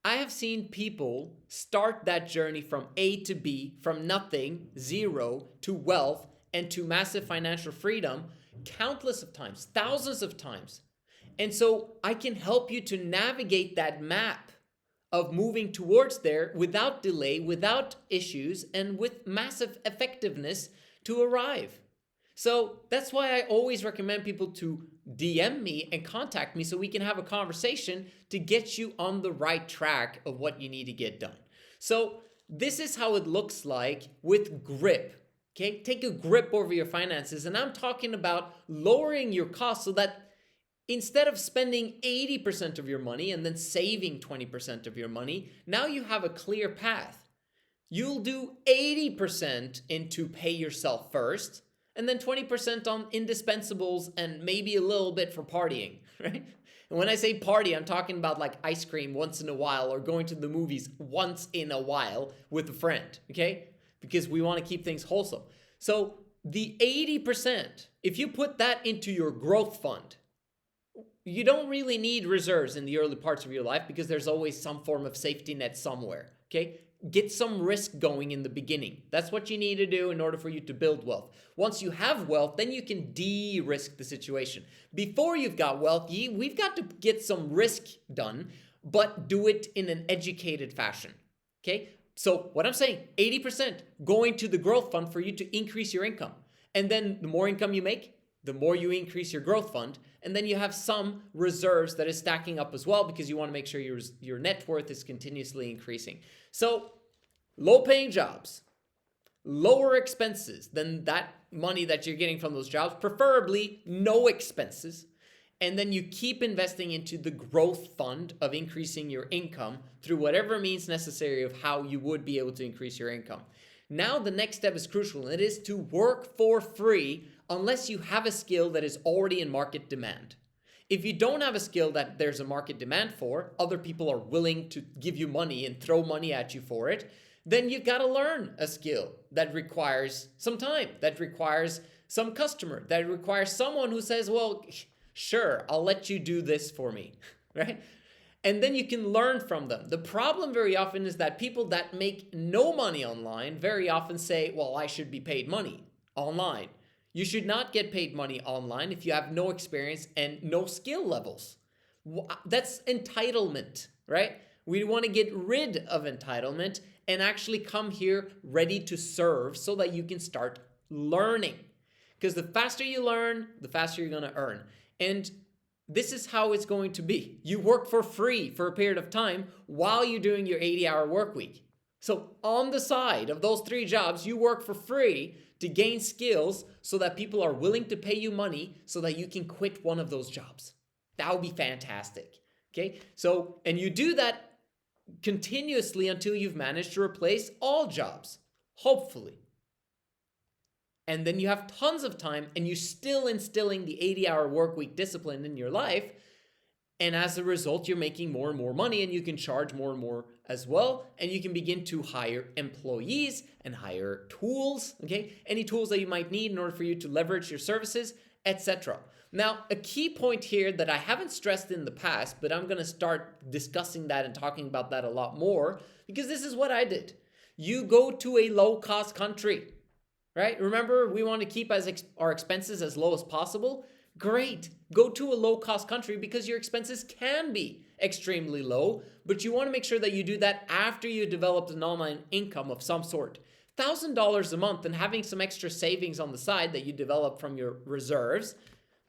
I have seen people start that journey from A to B, from nothing, zero, to wealth and to massive financial freedom countless of times, thousands of times. And so I can help you to navigate that map of moving towards there without delay, without issues, and with massive effectiveness to arrive. So that's why I always recommend people to DM me and contact me so we can have a conversation to get you on the right track of what you need to get done. So this is how it looks like with grip. Okay, take a grip over your finances, and I'm talking about lowering your costs so that instead of spending 80% of your money and then saving 20% of your money, now you have a clear path. You'll do 80% into pay yourself first, and then 20% on indispensables and maybe a little bit for partying, right? And when I say party, I'm talking about like ice cream once in a while or going to the movies once in a while with a friend, okay? Because we want to keep things wholesome. So the 80%, if you put that into your growth fund, you don't really need reserves in the early parts of your life because there's always some form of safety net somewhere, okay? Get some risk going in the beginning. That's what you need to do in order for you to build wealth. Once you have wealth, then you can de-risk the situation. Before you've got wealth, we've got to get some risk done, but do it in an educated fashion, okay? So what I'm saying, 80% going to the growth fund for you to increase your income. And then the more income you make, the more you increase your growth fund, and then you have some reserves that is stacking up as well because you want to make sure your net worth is continuously increasing. So low paying jobs, lower expenses than that money that you're getting from those jobs, preferably no expenses. And then you keep investing into the growth fund of increasing your income through whatever means necessary of how you would be able to increase your income. Now the next step is crucial, and it is to work for free unless you have a skill that is already in market demand. If you don't have a skill that there's a market demand for, other people are willing to give you money and throw money at you for it, then you've got to learn a skill that requires some time, that requires some customer, that requires someone who says, well, sure, I'll let you do this for me, right? And then you can learn from them. The problem very often is that people that make no money online very often say, well, I should be paid money online. You should not get paid money online if you have no experience and no skill levels. That's entitlement, right? We want to get rid of entitlement and actually come here ready to serve so that you can start learning. Because the faster you learn, the faster you're going to earn. And this is how it's going to be. You work for free for a period of time while you're doing your 80-hour work week. So on the side of those 3 jobs, you work for free to gain skills so that people are willing to pay you money so that you can quit one of those jobs. That would be fantastic. Okay? So, and you do that continuously until you've managed to replace all jobs, hopefully. And then you have tons of time and you're still instilling the 80-hour work week discipline in your life. And as a result, you're making more and more money and you can charge more and more as well. And you can begin to hire employees and hire tools, okay? Any tools that you might need in order for you to leverage your services, etc. Now, a key point here that I haven't stressed in the past, but I'm going to start discussing that and talking about that a lot more because this is what I did. You go to a low-cost country. Right? Remember, we want to keep our expenses as low as possible. Great. Go to a low-cost country because your expenses can be extremely low, but you want to make sure that you do that after you developed an online income of some sort. $1,000 a month and having some extra savings on the side that you develop from your reserves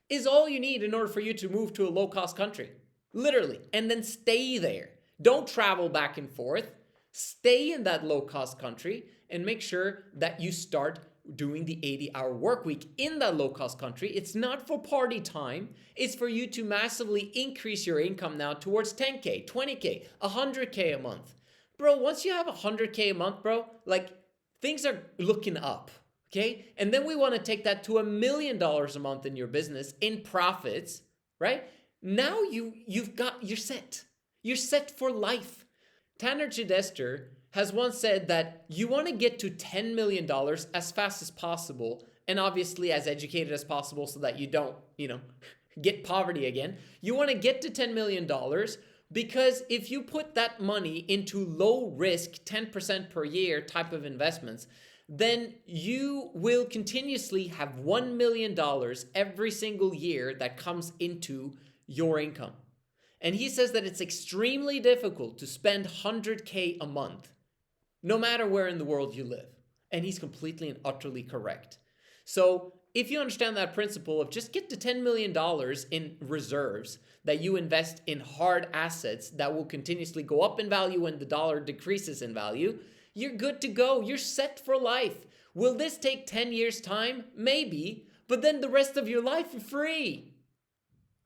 is all you need in order for you to move to a low-cost country. Literally. And then stay there. Don't travel back and forth. Stay in that low-cost country and make sure that you start doing the 80-hour work week in that low-cost country. It's not for party time. It's for you to massively increase your income now towards 10K, 20K, 100K a month. Bro, once you have 100K a month, bro, like things are looking up, okay? And then we want to take that to $1 million a month in your business in profits, right? Now you're set. You're set for life. Tanner Chidester has once said that you want to get to $10 million as fast as possible and obviously as educated as possible so that you don't, get poverty again. You want to get to $10 million Because if you put that money into low risk 10% per year type of investments, then you will continuously have $1 million every single year that comes into your income. And he says that it's extremely difficult to spend 100K a month, no matter where in the world you live. And he's completely and utterly correct. So if you understand that principle of just get to $10 million in reserves that you invest in hard assets that will continuously go up in value when the dollar decreases in value, you're good to go. You're set for life. Will this take 10 years' time? Maybe. But then the rest of your life is free.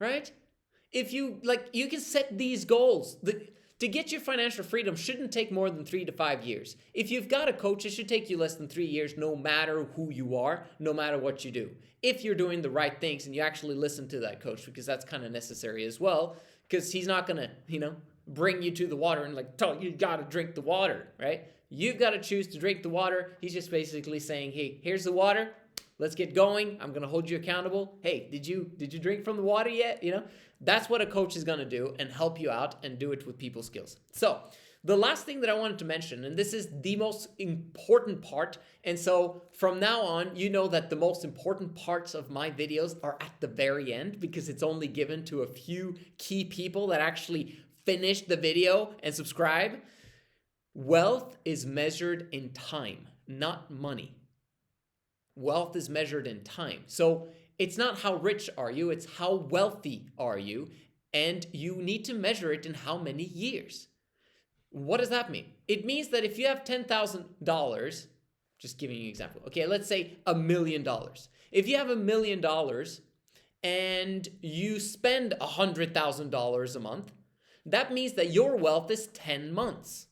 Right? If you you can set these goals. To get your financial freedom shouldn't take more than 3 to 5 years. If you've got a coach, it should take you less than 3 years, no matter who you are, no matter what you do. If you're doing the right things and you actually listen to that coach, because that's kind of necessary as well, because he's not going to, bring you to the water and tell you got to drink the water, right? You've got to choose to drink the water. He's just basically saying, hey, here's the water. Let's get going. I'm going to hold you accountable. Hey, did you drink from the water yet? That's what a coach is going to do and help you out and do it with people skills. So the last thing that I wanted to mention, and this is the most important part. And so from now on, you know that the most important parts of my videos are at the very end because it's only given to a few key people that actually finish the video and subscribe. Wealth is measured in time, not money. Wealth is measured in time. So it's not how rich are you, it's how wealthy are you, and you need to measure it in how many years. What does that mean? It means that if you have $10,000, just giving you an example. Okay, let's say $1 million. If you have $1 million and you spend $100,000 a month, that means that your wealth is 10 months.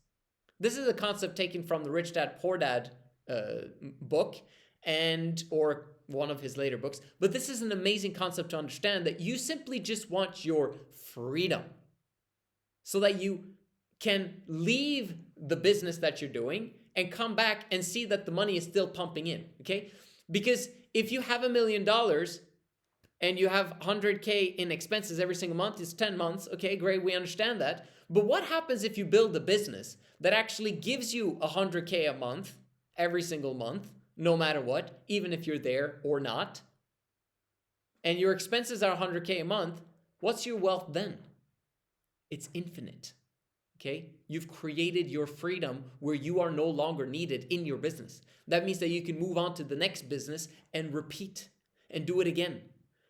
This is a concept taken from the Rich Dad Poor Dad book or one of his later books. But this is an amazing concept to understand, that you simply just want your freedom so that you can leave the business that you're doing and come back and see that the money is still pumping in, okay? Because if you have $1 million and you have 100K in expenses every single month, it's 10 months, okay, great, we understand that. But what happens if you build a business that actually gives you 100K a month, every single month, no matter what, even if you're there or not, and your expenses are 100K a month, what's your wealth then? It's infinite, okay? You've created your freedom where you are no longer needed in your business. That means that you can move on to the next business and repeat and do it again,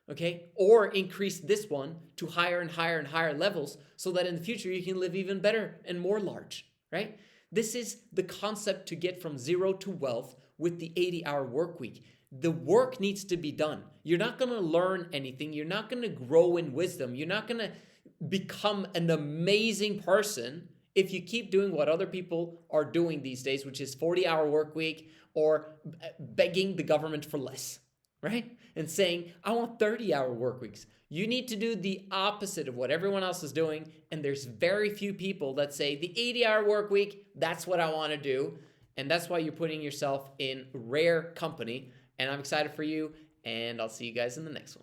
okay? Or increase this one to higher and higher and higher levels so that in the future you can live even better and more large, right? This is the concept to get from zero to wealth with the 80-hour work week. The work needs to be done. You're not going to learn anything. You're not going to grow in wisdom. You're not going to become an amazing person if you keep doing what other people are doing these days, which is 40-hour work week or begging the government for less, right? And saying, I want 30-hour work weeks. You need to do the opposite of what everyone else is doing. And there's very few people that say the 80-hour work week, that's what I want to do. And that's why you're putting yourself in rare company. And I'm excited for you. And I'll see you guys in the next one.